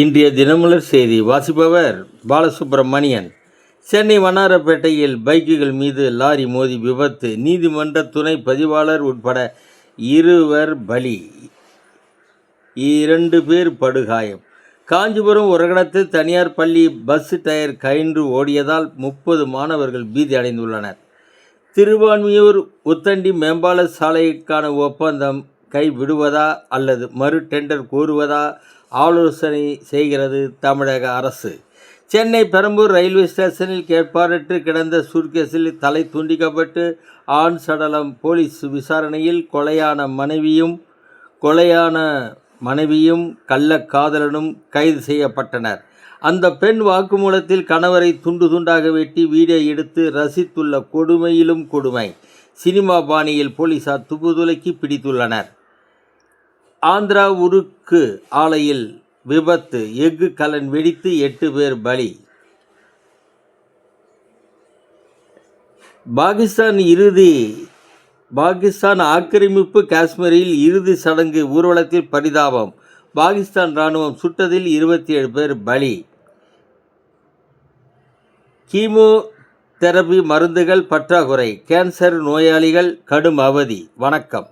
இன்றைய தினமலர் செய்தி வாசிப்பவர் பாலசுப்ரமணியன். சென்னை வண்ணாரப்பேட்டையில் பைக்குகள் மீது லாரி மோதி விபத்து, நீதிமன்ற துணை பதிவாளர் உட்பட 2 பலி, 2 பேர் படுகாயம். காஞ்சிபுரம் உரகடத்தில் தனியார் பள்ளி பஸ் டயர் கயின்று ஓடியதால் 30 மாணவர்கள் பீதி அடைந்துள்ளனர். திருவான்மியூர் உத்தண்டி மேம்பால சாலைக்கான ஒப்பந்தம் கைவிடுவதா அல்லது மறு டெண்டர் கோருவதா ஆலோசனை செய்கிறது தமிழக அரசு. சென்னை பெரம்பூர் ரயில்வே ஸ்டேஷனில் கேட்பாரற்று கிடந்த சூட்கேஸில் தலை துண்டிக்கப்பட்டு ஆண் சடலம். போலீஸ் விசாரணையில் கொலையான மனைவியும் கள்ளக்காதலனும் கைது செய்யப்பட்டனர். அந்த பெண் வாக்குமூலத்தில் கணவரை துண்டு துண்டாக வெட்டி வீடியோ எடுத்து ரசித்துள்ள கொடுமையிலும் கொடுமை. சினிமா பாணியில் போலீசார் துப்புதுலக்கி பிடித்துள்ளனர். ஆந்திரா உருக்கு ஆலையில் விபத்து, எஃகு கலன் வெடித்து 8 பேர் பலி. பாகிஸ்தான் ஆக்கிரமிப்பு காஷ்மீரில் இறுதி சடங்கு ஊர்வலத்தில் பரிதாபம். பாகிஸ்தான் இராணுவம் சுட்டதில் 27 பேர் பலி. கீமோ தெரபி மருந்துகள் பற்றாக்குறை, கேன்சர் நோயாளிகள் கடும் அவதி. வணக்கம்.